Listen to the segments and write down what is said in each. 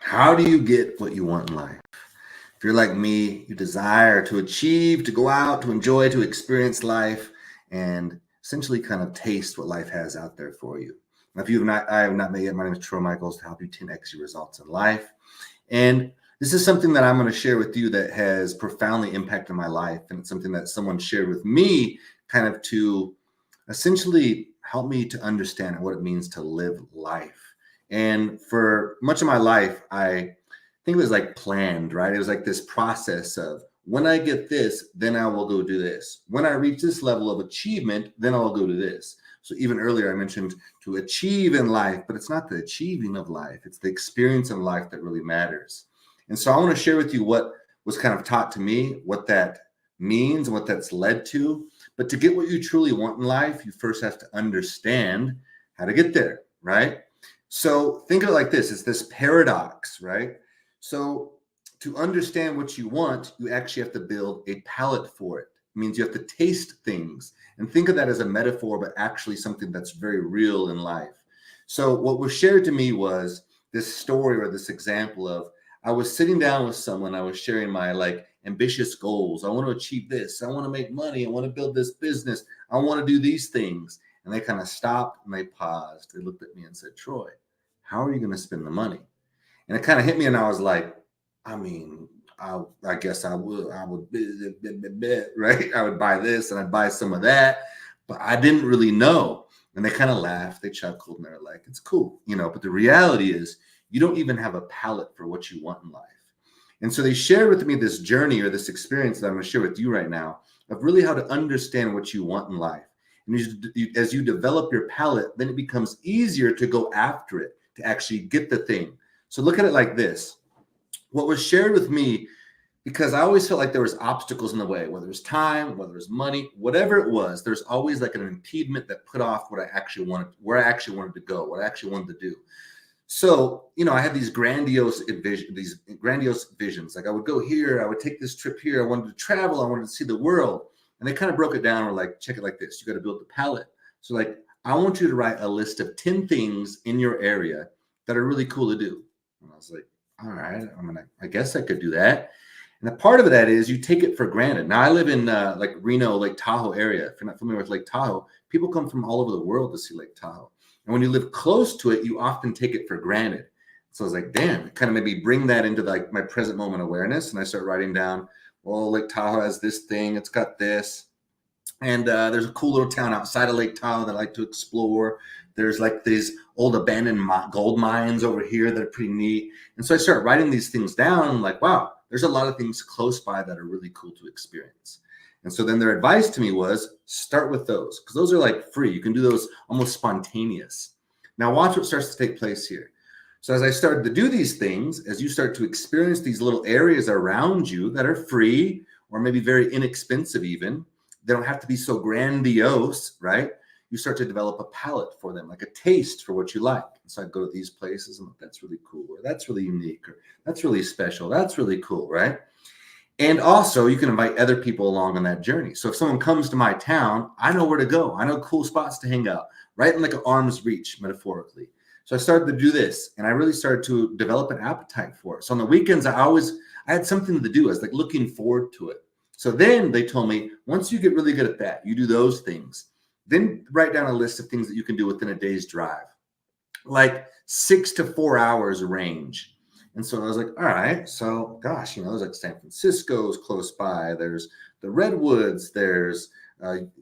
How do you get what you want in life? If you're like me, you desire to achieve, to go out, to enjoy, to experience life, and essentially kind of taste what life has out there for you. Now, if you have not, I have not met yet. My name is Troy Michaels to help you 10x your results in life. And this is something that I'm going to share with you that has profoundly impacted my life. And it's something that someone shared with me kind of to essentially help me to understand what it means to live life. And for much of my life, I think it was like planned, right? It was like this process of when I get this, then I will go do this. When I reach this level of achievement, then I'll go do this. So even earlier, I mentioned to achieve in life, but it's not the achieving of life. It's the experience in life that really matters. And so I want to share with you what was kind of taught to me, what that means, and what that's led to. But to get what you truly want in life, you first have to understand how to get there, right? So think of it like this. It's this paradox, right? So to understand what you want, you actually have to build a palate for it. It means you have to taste things and think of that as a metaphor, but actually something that's very real in life. So what was shared to me was this story or this example of I was sitting down with someone, I was sharing my like ambitious goals. I want to achieve this. I want to make money. I want to build this business. I want to do these things. And they kind of stopped and they paused. They looked at me and said, Troy, how are you going to spend the money? And it kind of hit me, and I was like, I mean, I guess I would, right? I would buy this and I'd buy some of that, but I didn't really know. And they kind of laughed, they chuckled, and they're like, it's cool, you know, but the reality is you don't even have a palette for what you want in life. And so they shared with me this journey or this experience that I'm going to share with you right now of really how to understand what you want in life. And as you develop your palette, then it becomes easier to go after it, to actually get the thing. So look at it like this. What was shared with me, because I always felt like there was obstacles in the way, whether it's time, whether it's money, whatever it was, there's always like an impediment that put off what I actually wanted, where I actually wanted to go, what I actually wanted to do. So, you know, I had these grandiose visions. Like I would go here, I would take this trip here. I wanted to travel. I wanted to see the world. And they kind of broke it down. Or like, check it like this. You got to build the palette. So like, I want you to write a list of 10 things in your area that are really cool to do. And I was like, all right, I guess I could do that. And a part of that is you take it for granted. Now I live in like Reno, Lake Tahoe area. If you're not familiar with Lake Tahoe, people come from all over the world to see Lake Tahoe. And when you live close to it, you often take it for granted. So I was like, damn, it kind of maybe bring that into like my present moment awareness. And I start writing down, well, Lake Tahoe has this thing, it's got this. And there's a cool little town outside of Lake Tahoe that I like to explore. There's like these old abandoned gold mines over here that are pretty neat. And so I start writing these things down. I'm like, wow, there's a lot of things close by that are really cool to experience. And so then their advice to me was start with those because those are like free. You can do those almost spontaneous. Now watch what starts to take place here. So as I started to do these things, as you start to experience these little areas around you that are free or maybe very inexpensive even, they don't have to be so grandiose, right? You start to develop a palate for them, like a taste for what you like. So I'd go to these places and that's really cool, or that's really unique, or that's really special. That's really cool, right? And also you can invite other people along on that journey. So if someone comes to my town, I know where to go. I know cool spots to hang out, right in like an arm's reach, metaphorically. So I started to do this and I really started to develop an appetite for it. So on the weekends, I had something to do. I was like looking forward to it. So then they told me, once you get really good at that, you do those things, then write down a list of things that you can do within a day's drive, like 6 to 4 hours range. And so I was like, all right, so gosh, you know, there's like San Francisco's close by. There's the Redwoods. There's,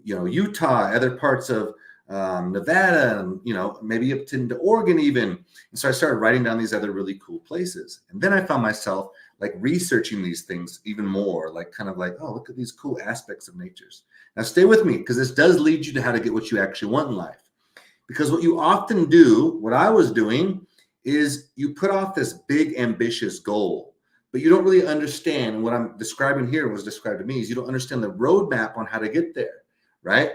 Utah, other parts of Nevada, and, you know, maybe up into Oregon even. And so I started writing down these other really cool places. And then I found myself like researching these things even more, like kind of like, oh, look at these cool aspects of natures. Now stay with me because this does lead you to how to get what you actually want in life. Because what you often do, what I was doing, is you put off this big ambitious goal, but you don't really understand. And what I'm describing here was described to me is you don't understand the roadmap on how to get there, right?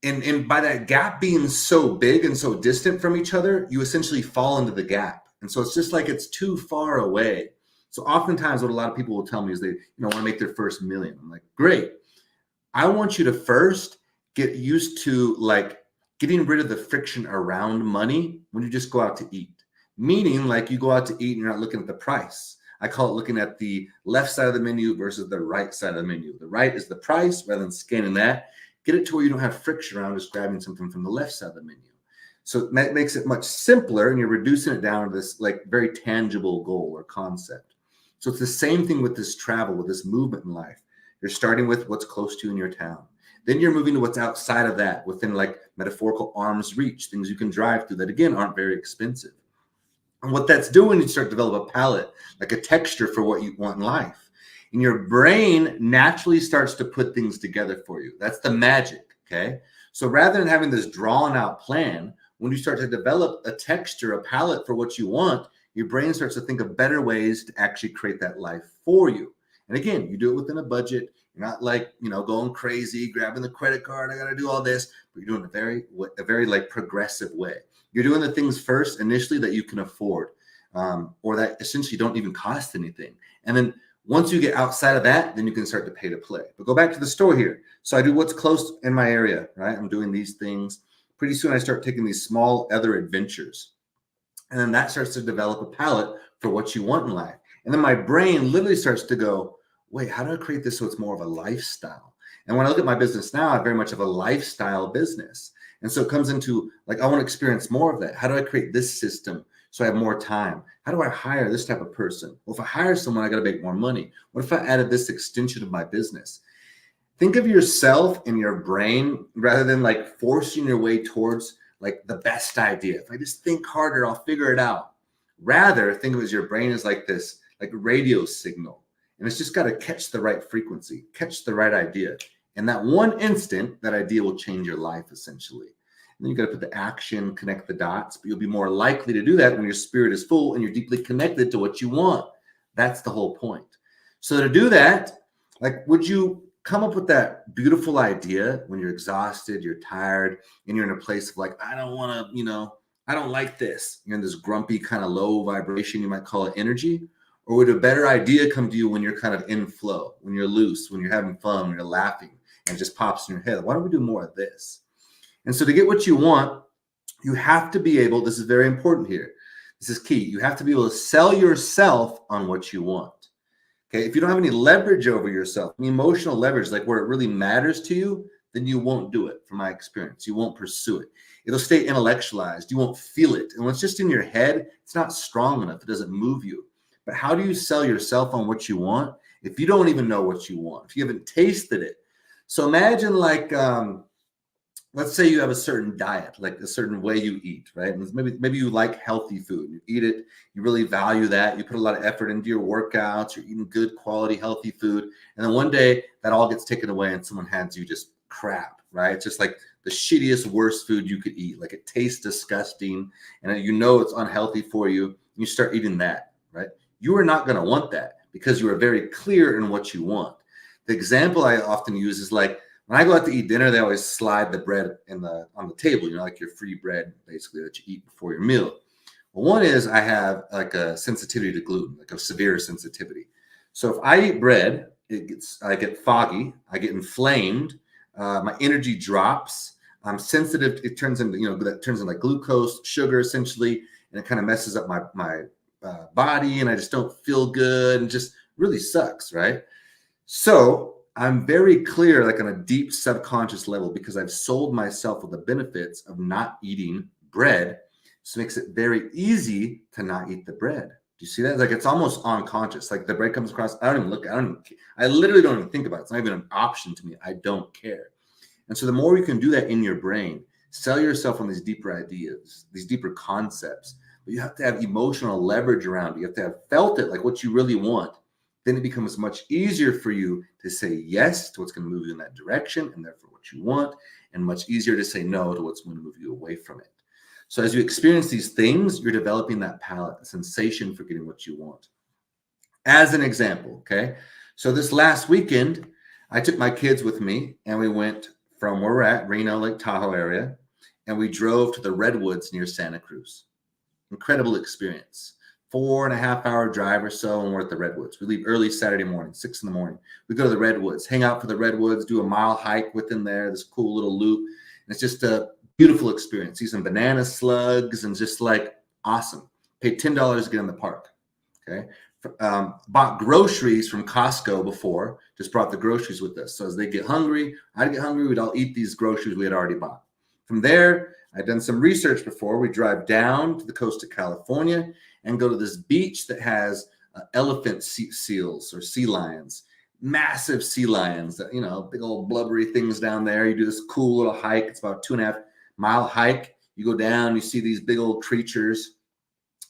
And by that gap being so big and so distant from each other, you essentially fall into the gap. And so it's just like it's too far away. So oftentimes what a lot of people will tell me is they, want to make their first million. I'm like, great. I want you to first get used to like getting rid of the friction around money when you just go out to eat. Meaning, like, you go out to eat and you're not looking at the price. I call it looking at the left side of the menu versus the right side of the menu. The right is the price. Rather than scanning that, get it to where you don't have friction around just grabbing something from the left side of the menu. So that makes it much simpler, and you're reducing it down to this like very tangible goal or concept. So it's the same thing with this travel, with this movement in life. You're starting with what's close to you in your town. Then you're moving to what's outside of that, within like metaphorical arm's reach, things you can drive through that, again, aren't very expensive. And what that's doing, you start to develop a palette, like a texture for what you want in life. And your brain naturally starts to put things together for you. That's the magic, okay? So rather than having this drawn out plan, when you start to develop a texture, a palette for what you want, your brain starts to think of better ways to actually create that life for you. And again, you do it within a budget. You're not like, going crazy, grabbing the credit card. I got to do all this, but you're doing a very like progressive way. You're doing the things first initially that you can afford, or that essentially don't even cost anything. And then once you get outside of that, then you can start to pay to play. But go back to the store here. So I do what's close in my area, right? I'm doing these things. Pretty soon I start taking these small other adventures. And then that starts to develop a palette for what you want in life. And then my brain literally starts to go, wait, how do I create this so it's more of a lifestyle? And when I look at my business now, I very much have a lifestyle business. And so it comes into like, I want to experience more of that. How do I create this system so I have more time? How do I hire this type of person? Well, if I hire someone, I got to make more money. What if I added this extension of my business? Think of yourself in your brain rather than like forcing your way towards like the best idea. If I just think harder, I'll figure it out. Rather, think of it as your brain is like this, like radio signal. And it's just got to catch the right frequency, catch the right idea. And that one instant, that idea will change your life essentially. And then you got to put the action, connect the dots, but you'll be more likely to do that when your spirit is full and you're deeply connected to what you want. That's the whole point. So to do that, like, would you come up with that beautiful idea when you're exhausted, you're tired, and you're in a place of like, I don't want to, I don't like this. You're in this grumpy kind of low vibration, you might call it energy. Or would a better idea come to you when you're kind of in flow, when you're loose, when you're having fun, when you're laughing, and it just pops in your head? Why don't we do more of this? And so to get what you want, you have to be able, this is very important here. This is key. You have to be able to sell yourself on what you want. Okay. If you don't have any leverage over yourself, any emotional leverage, like where it really matters to you, then you won't do it. From my experience, you won't pursue it. It'll stay intellectualized. You won't feel it. And when it's just in your head, it's not strong enough. It doesn't move you. But how do you sell yourself on what you want if you don't even know what you want, if you haven't tasted it? So imagine like, let's say you have a certain diet, like a certain way you eat, right? And maybe you like healthy food. You eat it. You really value that. You put a lot of effort into your workouts. You're eating good quality, healthy food. And then one day that all gets taken away and someone hands you just crap, right? It's just like the shittiest, worst food you could eat. Like it tastes disgusting and it's unhealthy for you. You start eating that, right? You are not going to want that because you are very clear in what you want. The example I often use is like, when I go out to eat dinner, they always slide the bread on the table, like your free bread, basically, that you eat before your meal. Well, one is I have like a sensitivity to gluten, like a severe sensitivity. So if I eat bread, I get foggy, I get inflamed, my energy drops. I'm sensitive. It turns into, that turns into like glucose, sugar, essentially, and it kind of messes up my body, and I just don't feel good, and just really sucks, right? So I'm very clear, like on a deep subconscious level, because I've sold myself with the benefits of not eating bread. So it makes it very easy to not eat the bread. Do you see that? Like it's almost unconscious. Like the bread comes across, I literally don't even think about it. It's not even an option to me. I don't care. And so the more you can do that in your brain, sell yourself on these deeper ideas, these deeper concepts, but you have to have emotional leverage around it. You have to have felt it, like what you really want. Then it becomes much easier for you to say yes to what's going to move you in that direction and therefore what you want, and much easier to say no to what's going to move you away from it. So as you experience these things, you're developing that palate, a sensation for getting what you want. As an example, okay? So this last weekend, I took my kids with me and we went from where we're at, Reno, Lake Tahoe area, and we drove to the Redwoods near Santa Cruz. Incredible experience. 4.5-hour drive or so, and we're at the Redwoods. We leave early Saturday morning, 6 in the morning. We go to the Redwoods, hang out for the Redwoods, do a mile hike within there, this cool little loop. And it's just a beautiful experience. See some banana slugs and just like awesome. Paid $10 to get in the park. Okay. Bought groceries from Costco before, just brought the groceries with us. So as they get hungry, I'd get hungry, we'd all eat these groceries we had already bought. From there, I'd done some research before. We drive down to the coast of California and go to this beach that has elephant seals or sea lions, massive sea lions that, big old blubbery things down there. You do this cool little hike. It's about 2.5-mile hike. You go down, you see these big old creatures,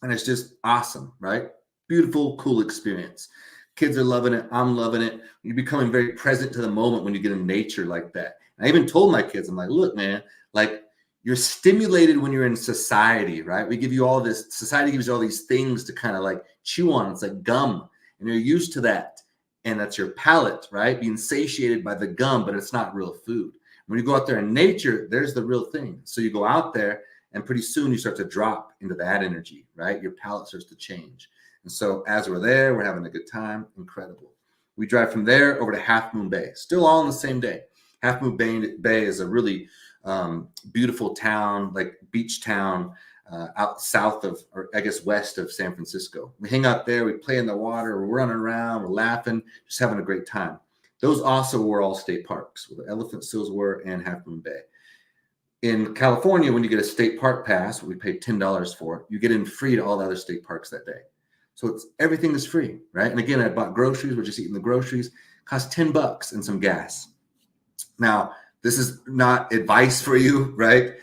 and it's just awesome, right? Beautiful, cool experience. Kids are loving it. I'm loving it. You're becoming very present to the moment when you get in nature like that. And I even told my kids, I'm like, look, man, like you're stimulated when you're in society, right? We give you all this, society gives you all these things to kind of like chew on. It's like gum, and you're used to that. And that's your palate, right? Being satiated by the gum, but it's not real food. When you go out there in nature, there's the real thing. So you go out there, and pretty soon you start to drop into that energy, right? Your palate starts to change. And so as we're there, we're having a good time. Incredible. We drive from there over to Half Moon Bay, still all on the same day. Half Moon Bay is a really beautiful town, like beach town out south of, or I guess west of San Francisco. We hang out there, we play in the water, we're running around, we're laughing, just having a great time. Those also were all state parks, where the elephant seals were, and Half Moon Bay. In California, when you get a state park pass, we paid $10 for it, you get in free to all the other state parks that day. So everything is free, right? And again, I bought groceries. We're just eating the groceries. Cost $10 and some gas. Now, this is not advice for you, right?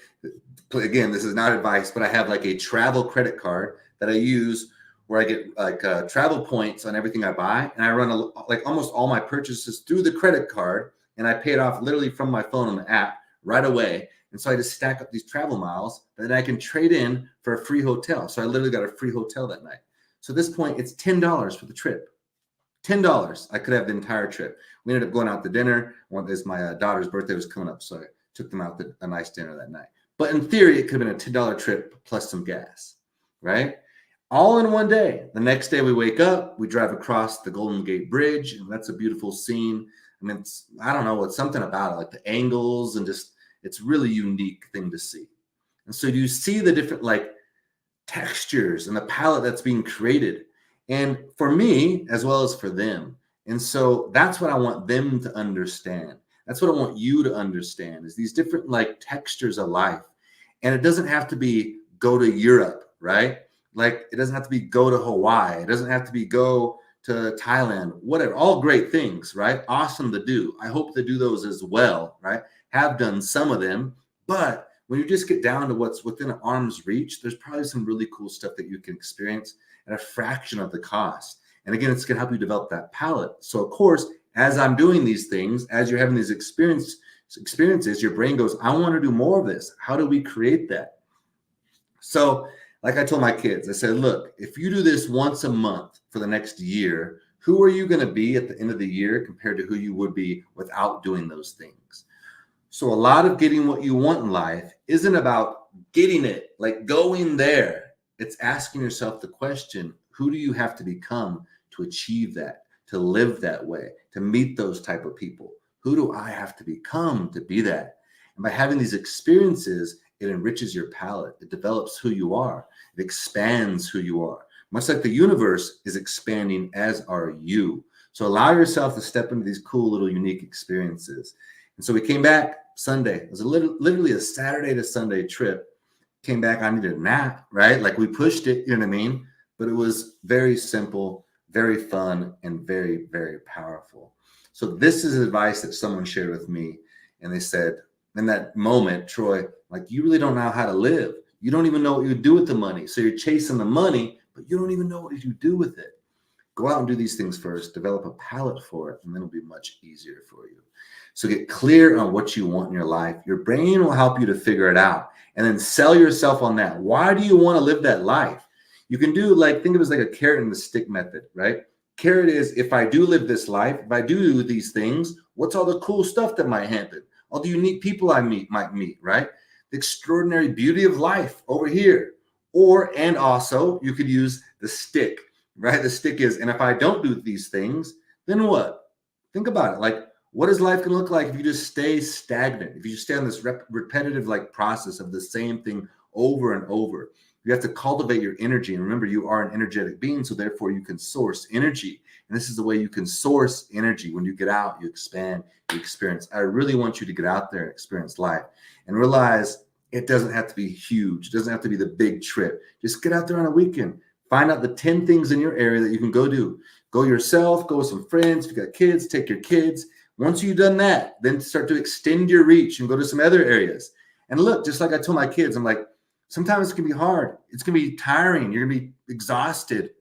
Again, this is not advice, but I have like a travel credit card that I use where I get like travel points on everything I buy. And I run like almost all my purchases through the credit card, and I pay it off literally from my phone on the app right away. And so I just stack up these travel miles that I can trade in for a free hotel. So I literally got a free hotel that night. So at this point, it's $10 for the trip. $10. I could have the entire trip. We ended up going out to dinner. My daughter's birthday was coming up, so I took them out to a nice dinner that night. But in theory, it could have been a $10 trip plus some gas, right? All in one day. The next day we wake up, we drive across the Golden Gate Bridge, and that's a beautiful scene. I mean, I don't know, it's something about it, like the angles, and just, it's really unique thing to see. And so you see the different like textures and the palette that's being created, and for me as well as for them. And so that's what I want them to understand. That's what I want you to understand, is these different like textures of life. And it doesn't have to be go to Europe, right? Like it doesn't have to be go to Hawaii. It doesn't have to be go to Thailand, whatever. All great things, right? Awesome to do. I hope to do those as well, right? Have done some of them, but when you just get down to what's within arm's reach, there's probably some really cool stuff that you can experience at a fraction of the cost. And again, it's going to help you develop that palate. So of course, as I'm doing these things, as you're having these experiences, your brain goes, I want to do more of this. How do we create that? So like I told my kids, I said, look, if you do this once a month for the next year, who are you going to be at the end of the year compared to who you would be without doing those things? So a lot of getting what you want in life isn't about getting it, like going there. It's asking yourself the question, who do you have to become to achieve that, to live that way, to meet those type of people? Who do I have to become to be that? And by having these experiences, it enriches your palate. It develops who you are. It expands who you are. Much like the universe is expanding, as are you. So allow yourself to step into these cool little unique experiences. And so we came back Sunday. It was literally a Saturday to Sunday trip. Came back, I needed a nap, right? Like we pushed it, you know what I mean? But it was very simple, very fun, and very, very powerful. So this is advice that someone shared with me. And they said, in that moment, Troy, like you really don't know how to live. You don't even know what you do with the money. So you're chasing the money, but you don't even know what you do with it. Go out and do these things first, develop a palate for it, and then it'll be much easier for you. So get clear on what you want in your life. Your brain will help you to figure it out, and then sell yourself on that. Why do you want to live that life? You can do like, think of it as like a carrot and the stick method, right? Carrot is, if I do live this life, if I do these things, what's all the cool stuff that might happen? All the unique people I might meet, right? The extraordinary beauty of life over here. And also you could use the stick, right? The stick is, and if I don't do these things, then what? Think about it. Like, what is life going to look like if you just stay stagnant? If you just stay on this repetitive like process of the same thing over and over? You have to cultivate your energy. And remember, you are an energetic being, so therefore you can source energy. And this is the way you can source energy. When you get out, you expand, you experience. I really want you to get out there and experience life and realize it doesn't have to be huge. It doesn't have to be the big trip. Just get out there on a weekend. Find out the 10 things in your area that you can go do. Go yourself, go with some friends. If you got kids, take your kids. Once you've done that, then start to extend your reach and go to some other areas. And look, just like I told my kids, I'm like, sometimes it can be hard. It's going to be tiring. You're going to be exhausted.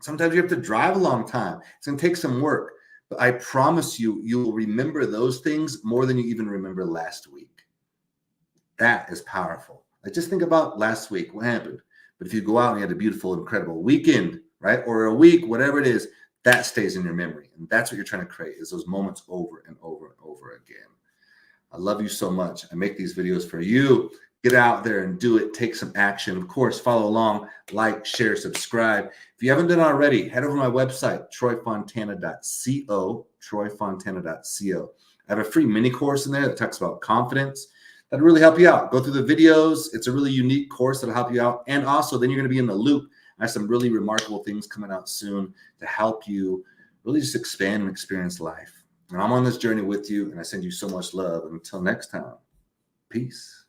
Sometimes you have to drive a long time. It's going to take some work. But I promise you, you will remember those things more than you even remember last week. That is powerful. Like, just think about last week, what happened. But if you go out and you had a beautiful, incredible weekend, right? Or a week, whatever it is, that stays in your memory. And that's what you're trying to create, is those moments over and over and over again. I love you so much. I make these videos for you. Get out there and do it. Take some action. Of course, follow along, like, share, subscribe. If you haven't done it already, head over to my website, troyfontana.co, troyfontana.co. I have a free mini course in there that talks about confidence. That'll really help you out. Go through the videos. It's a really unique course that'll help you out. And also, then you're going to be in the loop. I have some really remarkable things coming out soon to help you really just expand and experience life. And I'm on this journey with you, and I send you so much love. And until next time, peace.